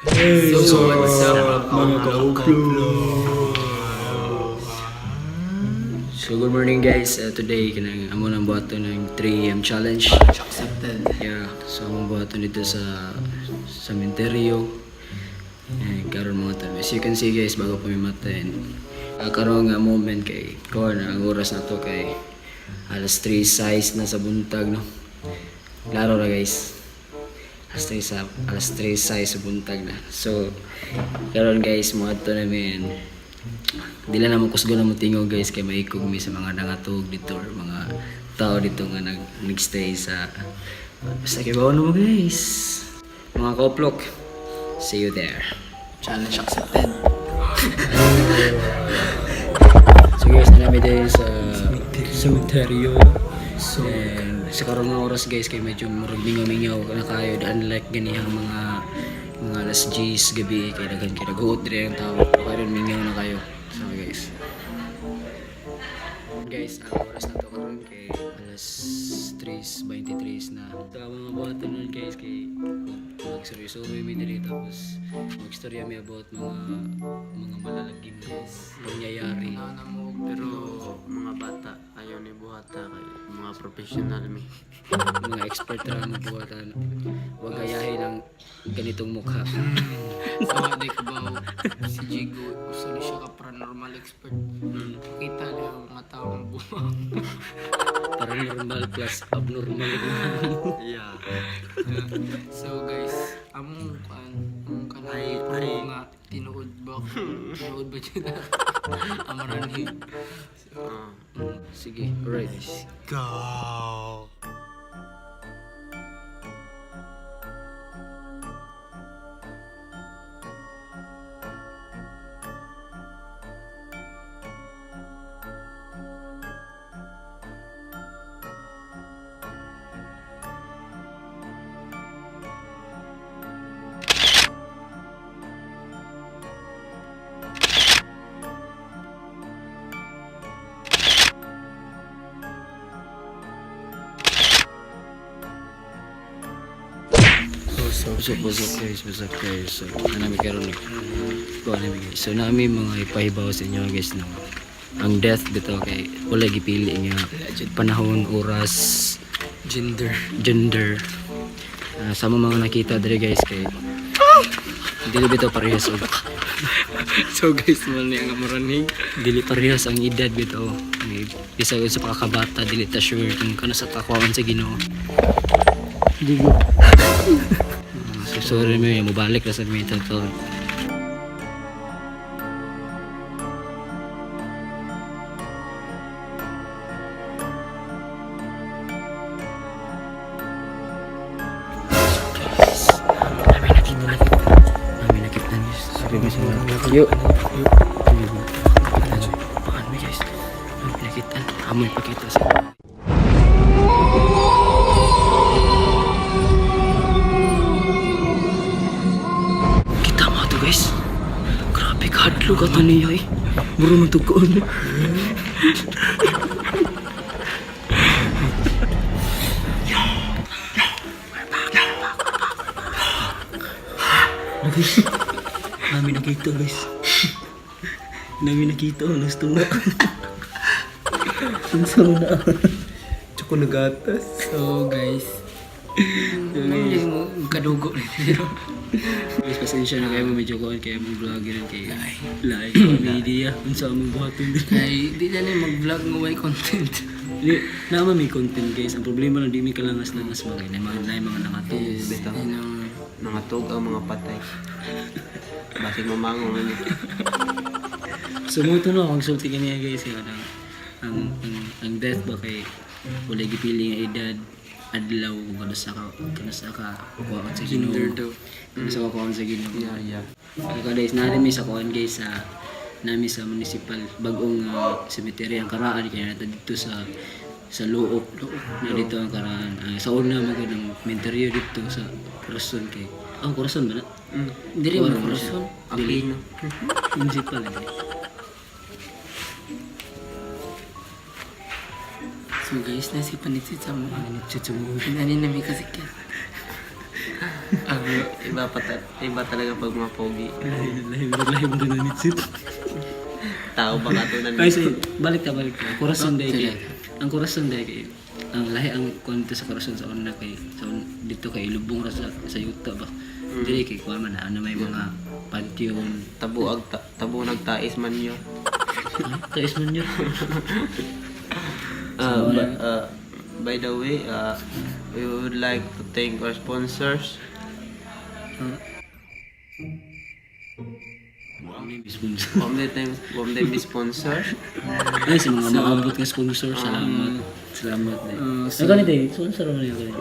Hey, So what's up mga kauplo? So good morning guys. Today kanang amo nang buhato ng 3 AM challenge. Accepted. Yeah, so amo buhato dito sa cemetery. Karon mga tal. As you can see guys, bago pa mi matayin. Karon nga moment kay karon ang oras na to kay alas 3:06 na sa buntag no. Klaro ra guys. Alas 3:06 sa buntag na. So karon guys, mo adto namin. Dila na mo kusgo na mo tingog guys kay maikog mi sa mga nangatog dito or mga tao dito nga nagstay sa kay bawon mo guys. Mga koplok. See you there. Challenge accepted. So guys, nalami din sa cemetery. So, and sa karon nga oras guys kay medyo murag mingaw-mingaw na kayo, unlike ganihang mga alas 10 gabi kay daghan kay naghuot dire ang tao. So karon mingaw na kayo. So guys, ang oras na to karon kay alas 3:23 na. So ang mga buhaton nun guys kay magseryoso mi diri tapos magstorya mi about mga malalagim guys pangyayari. Na mo pero mga bata ayaw ni buhata kay mga professional mi. Mga expert ra ang buhatan. Wag gayahin ang ganitong mukha. Sawa di ka ba si Jigo uso ni siya ka paranormal expert. Kita niya ang mga taong buwang. Paranormal plus abnormal. Yeah. So guys, among kanay pro nga tinuod ba siya na amarani. Sige, alright. Go. Busok guys. So, nami karon ni. So, nami mga ipahibaw sa inyo guys no. Ang death dito kay wala gipili nga panahon, oras, gender. Sa mga nakita dire guys kay dili bitaw parehas og so guys man ni ang amuranig dili parehas ang edad bitaw. Bisa sa pakakabata dili ta sure kung kana sa takwaan sa Ginoo. Digo. So sorry mo balik na sa mita to. Namin nakita guys. Sabi mo sa mga yuk. Paano mo guys? Namin nakita. Amoy pakita sa guys. Grabe kahadlo ka ta niya eh. Muro man tugoon. Namin nakita guys. Namin nakita alas tunga. Unsa na. Tsaka nagatas. So guys. Kadugo nito. Guys, pasensya na kayo medyo ko kaya mong vlogger kay like media unsa among buhaton din. Ay, di na ni mag-vlog ng way content. Naman may content guys. Ang problema lang di may kalangas-langas bagay na mga nangatog. Bitaw. Nangatog ang mga patay. Basig mamango man. So mo ito no, ang sulti kaniya guys kaya ang death ba kay wala gipili nga edad adlaw kung kana sa ka kuhaan sa Ginoo. Kana sa kuhaan sa Ginoo. Yeah. Kaya guys, nami sa kuhaan guys sa nami sa municipal bagong cemetery ang karaan kaya nato dito sa Luok na dito ang karaan. Sa una magandang cemetery dito sa Corazon kay Corazon ba na? Dili mo Corazon. Aquino. Municipal. So guys, nasipanitsit sa mga Ano nito sa mga Nani na may kasikyan. Iba talaga pag mga pogi. Lahi mo din na nitsit. Tao ba katunan Kasi balik ka. Kurason day kay. Ang kurason day kay. Ang lahi ang konti sa kurason sa una kay dito kay lubong ra sa yuta ba. Dili kay kuha man ano may mga pantheon. tabo nagtais man yun. Tais man yun. By the way, we would like to thank our sponsors. From them sponsor. Ay, sa mga maabot nga sponsor, salamat. Salamat eh. Ang ganito eh, sponsor mo na yun.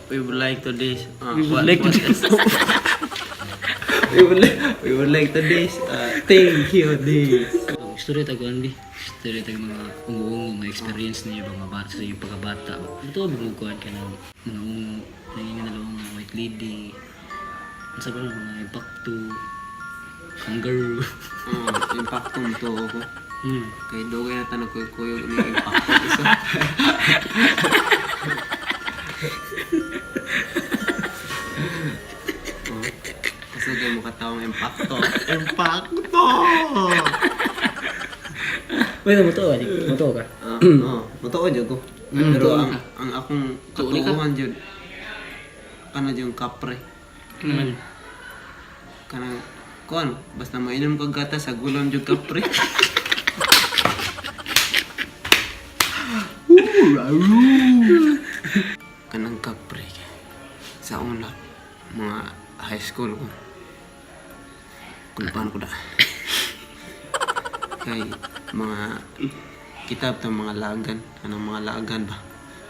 We would like to this. We would like to this. Thank you this. Story tago Andy. Story tago mga ungo-ungo, mga experience niyo mga bata sa iyong pagkabata. Ito bumukuhan ka ng mga ungo, nangingin na lang mga white lady. Ang sabi ng mga impacto, kangaroo. Impactong to ako. Kay dugay na tanong ko kuyo ni impacto isa. Kasi di mo katawang impacto. Impacto! Wait, moto ka? Motoo dyan ko. Pero ang akong katuuhan dyan, ano dyan kapre. Kanang, kuan, basta mainom kag gata sa gulon dyan kapre. Kanang kapre. Sa una, mga high school ko. Kulpaan ko da. Kay mga kitab to mga lagan. Anong mga lagan ba?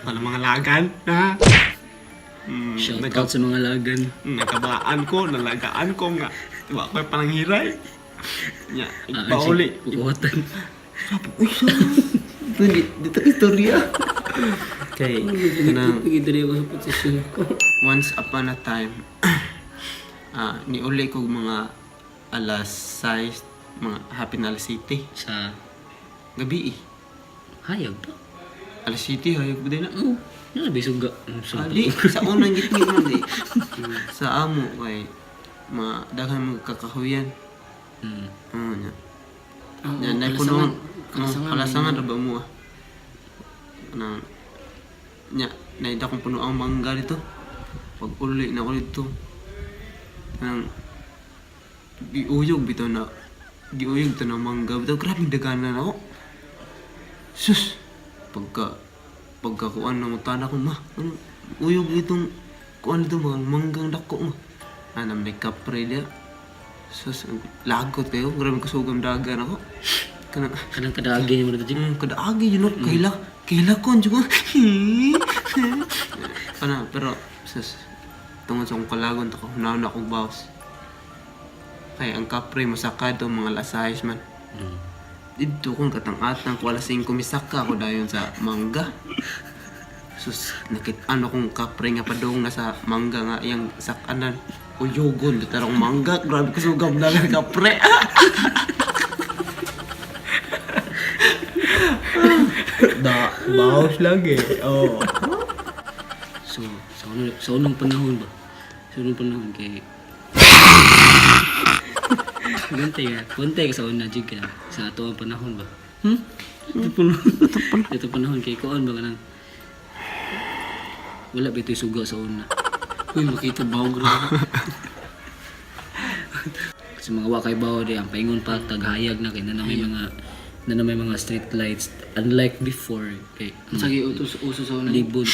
Wala mga lagan? Ha? Shout out sa mga lagan. Nakabaan ko, nalagaan ko nga. Diba ako yung pananghiray? Nya, pauli. Kukuhatan. Uy, dito istorya. Okay, kanang Pagkidari ako sa posisyon ko. once upon a time, niuli ko mga alas 6, mga happy na alas city. Sa Gabi hayag pa. Alas city, hayag ba din na? Oo. Yan, bisuga. Ali, sa unang gitgit man di. Sa amo, kay daghan mga kakahuyan. Oo niya. Yan, naipunuan. Kalasangan na ba mo naida kong puno ang mangga dito. Pag uli na ako dito. Giuyog to na mangga. Bito, grabe daganan ako. Sus! Pagkakuan ng utana ko, ma. Uyog itong kuan dito mga manggang dako, ma. May kapre dia. Sus, lagot kayo. Grabe kasugam dagan ako. Kanang kadaagi niya mo dito, Jig. Kadaagi yun, no? Kaila ko, anjo ko. Pero, sus, tungod sa akong kalagon, hunaon akong bawas. Kaya ang kapre, masakad to, mga lasayas man. Dito kung katang-atang ko, alas 5 misaka ako dayon sa mangga. Sus, nakit-ano kong kapre nga padong na sa mangga nga, yung sakanan. Uyugon, dito tarong mangga, grabe kasugam na nga kapre. Bawas lagi. Oh. So, sa unang panahon ba? Sa unang panahon kay... Kuntay ka sa una, Jig, ka sa ato ang panahon ba? Ito panahon kay kuon ba ka nang... Wala ba ito'y suga sa una? Uy, makita bawo grabe. Kasi mga wakay bawo di, ang paingon pa, taghayag na kay na may mga street lights. Unlike before, kay... Sige, uso sa una. Libon.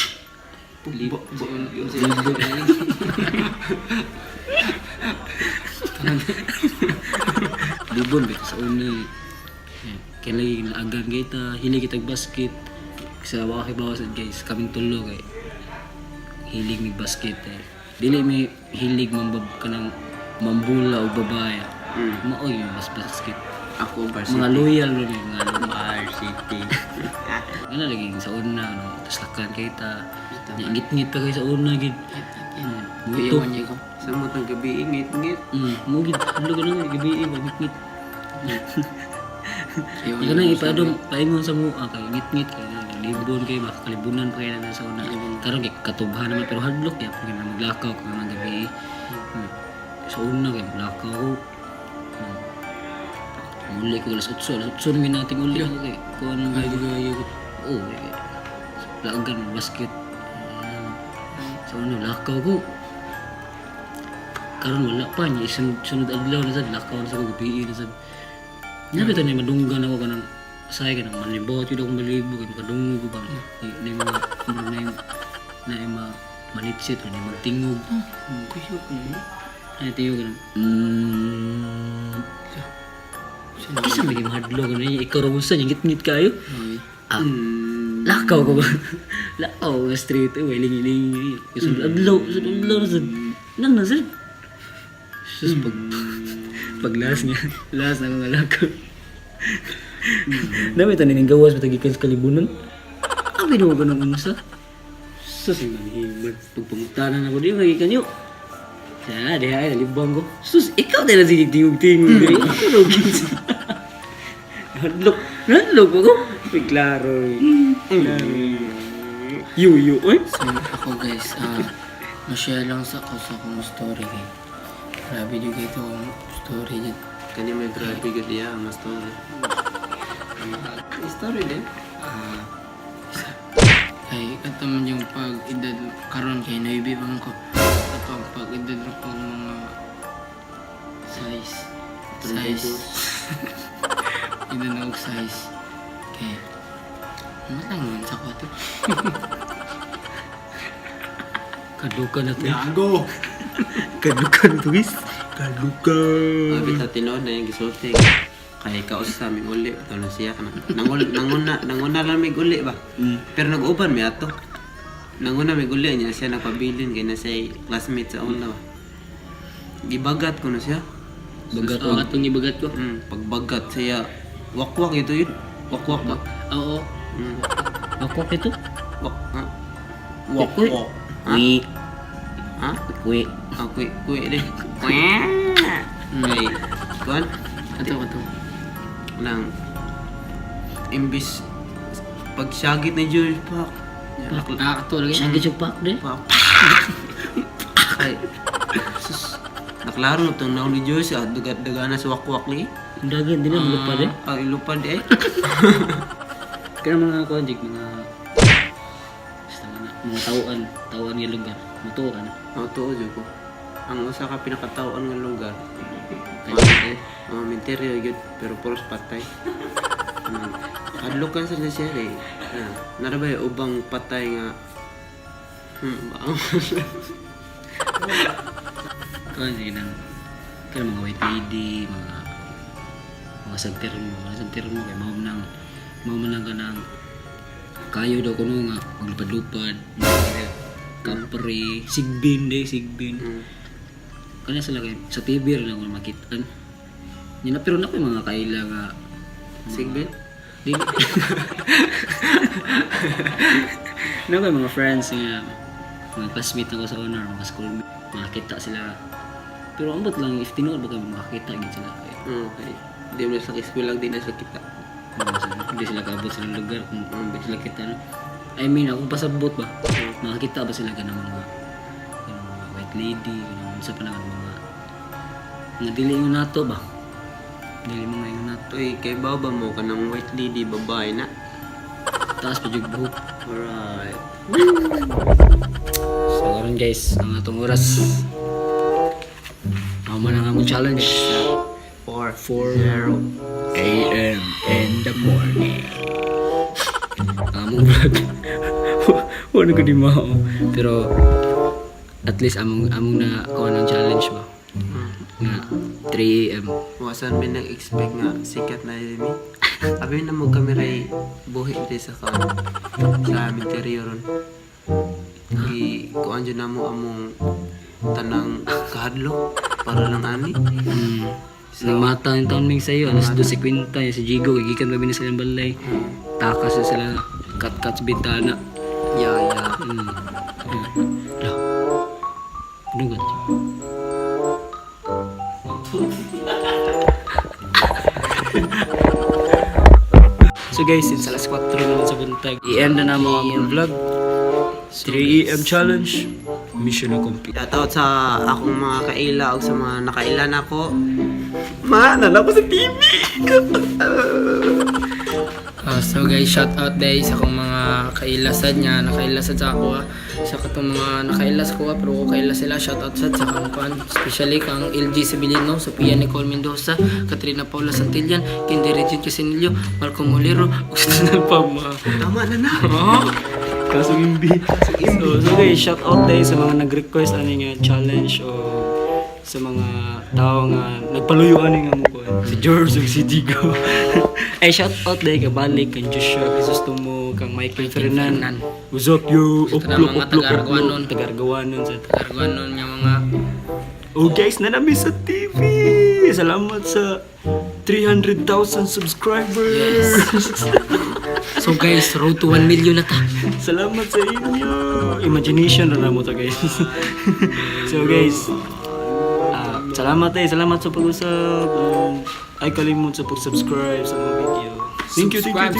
Libon bito sa una. Kaya lagi naagan kita, hilig kitag basket. Sa wakay bawo sa guys, kaming tulo kay hilig mig basket eh. Dili may hilig ka ng mambula o babaya. Maoy mas basket. Ako, varsity. Mga loyal rin mga Varsity. ano lagi sa una no, tas lakan kita. Ngit-ngit pa kayo sa una gid. Muto. Iyawan niya ko. Sa mo itong gabi, ngit-ngit. Mo gid halo ganun gabi ngit-ngit. Iyawan Ika nang ipadong paingon sa mua kay ngit-ngit kay libon kay ba kalibunan pa kaya na sa una. Karon kay katubhan naman pero hadlok ya pag na maglakaw ka ng gabi. Sa una kay maglakaw ko. Muli ko alas 8 namin natin uli ako kay kung anong gaya ko. Oo, lagan basket. Sa una lakaw ko. Karon wala pa niya sunod adlaw na sad lakaw na sa ko gabi na sad. Nabi to ni madunggan ako kanang say kanang manibot yun akong malibo kay makadungog ko bang na yung mga manitsit o na yung magtingog. Kuyo ko na. Ay tingog kanang isa may mahadlo ka na yung ikaw ramusan yung ngit-ngit kayo. Lakaw ko ba? Lakaw ka straight away lingi-lingi. Sunod adlaw na sad. Nang na sad. Sus pag last niya, last na mga lakaw. Dami ito nang gawas matagikan sa kalibunan. Ang binuwa ko ng unsa. Sus, yung manhimag. Pagpamutanan ako diyo, magikan nyo. Siya, diha ay nalibang ko. Sus, ikaw tayo na sige tingog-tingog. Ikaw na ugins. Nadlok ako. May klaro. Yu, oy. So ako guys, ma-share lang sa akong story kay. Grabe yung ito akong story dyan. Kanya may grabe ka diya ang story. Story din. Ay, ito man yung pag-edad karon kay naibi pa man ko. Ito ang pag-edad na pang mga size. Edad na og size. Okay. Ano lang naman sa kwato? Kaduka na to. Gago! Kaduka na to, guys. Kaduka. Sabi ta tinod na yung gisulti. Kaya ikaw sa aming uli. Ito na siya ka na. Nanguna lang may uli ba? Pero nag-uban may ato. Nanguna may uli niya siya nagpabilin kaya na siya classmate sa una ba? Gibagat ko na siya. Bagat Oo, ko. atong ibagat ko. Pagbagat siya. Wakwak ito yun. Wakwak ba? Oo. Wakwak ito? Wak. Ha? Wakwak. Wakwak. Ha? Wi. Ha? Wi. Ah, kuwi din. Ay, kuan? Ato. Nang imbis pagsagit ni George Park. Ato lagi. Siya gitsog pak din. Pak. Ay. Sus. Naklaro na itong naon ni George. Dagana sa wakwak ni. Dagan din ang lupa din. Ah, ilupad eh. Kaya mga konjik, mga basta mga tauan ng lugar. Mutuan. Oo, tuo ko. Ang usa ka pinakatawon nga lugar. Minteryo yun, pero puros patay. Adlokan sa siya eh. Narabay ubang patay nga. Baang. Konjik nang kaya mga white lady, mga santiron mo kay mao man ka nang kayo daw kuno nga maglupad-lupad, kampre, sigbin. Kanya sila kay sa TV rin ako makitaan. Yun na pero na ko yung mga kaila nga Sigbin? dili. Na ko yung mga friends nga mga classmate na ko sa honor, mga schoolmate, makakita sila. Pero ambot lang if tinuod ba kami makakita gid sila kay Okay. Hindi mo sa school lang din na sa kita. hindi sila kaabot sa lugar kung hindi sila kita no. I mean ako pasabot ba makakita ba sila ganang mga white lady ganang sa panahon mga dili yung nato ba dili mga yung nato Uy, kay baba mo ka ng white lady babae na. taas pa jud buhok. Alright. So karon guys ang atong oras man ang among challenge 4:00 AM in the morning. Among vlog. Wala ko di mao. Pero at least among na kuha ng challenge ba. Nga 3 AM. Wasan min nag-expect nga sikat na yun eh. Abi na mo kameray buhi dito sa interior ron. Kuan dyan na mo among tanang kahadlo para lang ani. Nang mata yung taon ming sa'yo, alas 12:50 yung si Jigo, igikan ba sa silang balay. Takas na sila, cut sa bintana. Ya. Ano ka? So So guys, since alas 4 naman sa buntag, i-end na naman ang vlog. 3 AM challenge. Mission na complete. Shoutout sa akong mga kaila o sa mga nakaila na ko. Nala ko sa TV! So guys, shout out day sa akong mga kailasad niya, nakailasad sa ako sa katong mga nakailas ko pero ko kailas sila, shout out sad sa kang fan, especially kang LG Sibilino, Sophia Nicole Mendoza, Katrina Paula Santillan, Kendi Regine Casinillo, Marco Molero, ug sa pa mga Tama na. Kasong imbi. So guys, shout out day sa mga nag-request ani nga challenge o sa mga tao nga nagpaluyo ani nga mo ko. Si George ug si Digo. Ay shout out day ka balik kang Joshua Crisostomo kang Michael Fernan. What's up yo? Gusto na mga taga-Arguanon. Taga-Arguanon sa Targanon nga mga Oh guys, nanami sa TV. Salamat sa 300,000 subscribers. So guys, road to 1 million na ta. Salamat sa inyo. Imagination na mo to guys. So guys, salamat salamat sa pag-usap. Ay kalimut sa pag-subscribe sa mga video. Thank you. Subscribe.